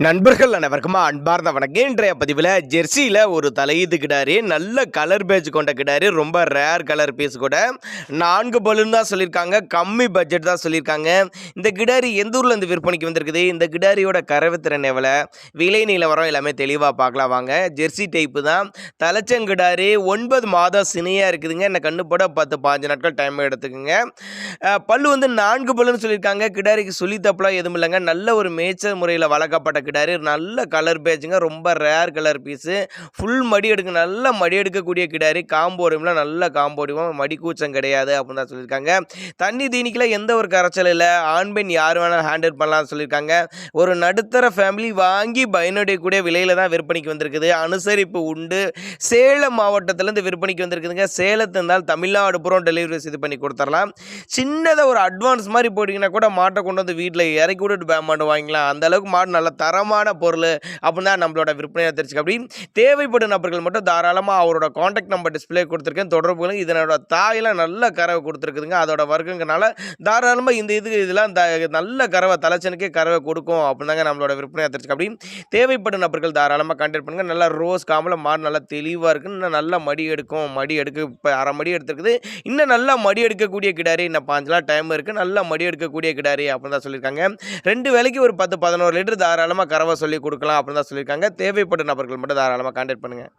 நண்பர்கள் அனைவருக்கும் அன்பார்ந்த வணக்கம். இன்றைய பதிவில் ஜெர்சியில் ஒரு தலையீத்து கிடாரி, நல்ல கலர் பேஜ் கொண்ட கிடாரி, ரொம்ப ரேர் கலர் பீஸ் கூட 4 பலூன் தான் சொல்லியிருக்காங்க, கம்மி பட்ஜெட் தான் சொல்லியிருக்காங்க. இந்த கிடாரி எந்த ஊரில் இந்த விற்பனைக்கு வந்திருக்குது, இந்த கிடாரியோட கறவைத்திறன் எவ்வளோ, விலை நிலவரம் எல்லாமே தெளிவாக பார்க்கலாம் வாங்க. ஜெர்சி டைப்பு தான், தலைச்சங்கிடாரி, 9 மாதம் சினையாக இருக்குதுங்க. என்ன கண்ணு போட 10-15 நாட்கள் டைம் எடுத்துக்குங்க. பல்லு வந்து 4 பல்லுன்னு சொல்லியிருக்காங்க. கிடாரிக்கு சொல்லி தப்பெல்லாம் எதுவும் இல்லைங்க. நல்ல ஒரு மேய்ச்சல் முறையில் வளர்க்கப்பட்ட கிடாரி, நல்ல கலர் பேஜுங்க, ரொம்ப ரேர் கலர் பீஸு, ஃபுல் மடி எடுக்க, நல்ல மடி எடுக்கக்கூடிய கிடாரி, காம்போடியம்லாம் நல்ல காம்போடியம், மடி கூச்சம் கிடையாது அப்படின்னு தான் சொல்லியிருக்காங்க. தண்ணி தீனிக்கில் எந்த ஒரு கரைச்சல் இல்லை, ஆண் பெண் யார் வேணாலும் ஹேண்டில் பண்ணலாம்னு சொல்லியிருக்காங்க. ஒரு நடுத்தர ஃபேமிலி வாங்கி பயனடையக்கூடிய விலையில் தான் விற்பனைக்கு வந்திருக்குது. அனுசரிப்பு உண்டு. சேலம் மாவட்டத்திலேருந்து விற்பனைக்கு வந்திருக்குதுங்க. சேலத்து இருந்தால் தமிழ்நாடு பூரம் டெலிவரி இது பண்ணி கொடுத்துடலாம். சின்னதாக ஒரு அட்வான்ஸ் மாதிரி போட்டிங்கன்னா கூட மாட்டை கொண்டு வந்து வீட்டில் இறக்கி விட்டுட்டு மாட்டு வாங்கிக்கலாம். அந்த அளவுக்கு மாடு நல்ல தரமான பொருள் அப்படின்னு தான் நம்மளோட விற்பனையை தெரிஞ்சுக்க. அப்படி தேவைப்படும் நபர்கள் மட்டும் தாராளமாக அவரோட காண்டாக்ட் நம்பர் டிஸ்பிளே கொடுத்துருக்கேன், தொடர்புகளும். இதனோட தாயெல்லாம் நல்ல கறவை கொடுத்துருக்குதுங்க. அதோட வர்க்கங்கனால தாராளமாக இதெல்லாம் நல்ல கறவை, தலைச்சனுக்கே கறவை கொடுக்கும் அப்படின்னு தாங்க நம்மளோட விற்பனையை தெரிஞ்சுக்க. அப்படி தேவைப்படும் நபர்கள் தாராளமாக கான்டாக்ட் பண்ணுங்கள். நல்லா ரோஸ் காமில் மாடு நல்லா தெளிவாக இருக்குது. இன்னும் நல்லா மடி எடுக்கும். மடி எடுக்க இப்போ அரை மடி எடுத்துருக்குது. இன்னும் நல்லா மடி எடுக்கக்கூடிய கிடாரி, இன்னும் 5 நாள் டைம் இருக்குது. நல்லா மடி எடுக்கக்கூடிய கிடாரி அப்படின்னு தான் சொல்லியிருக்காங்க. 2 வேளைக்கு ஒரு 10-11 லிட்டர் தாராளமாக கறவை சொல்லி கொடுக்கலாம் அப்படின்னு தான் சொல்லியிருக்காங்க. தேவைப்படும் நபர்கள் மட்டும் தாராளமாக கான்டாக்ட் பண்ணுங்கள்.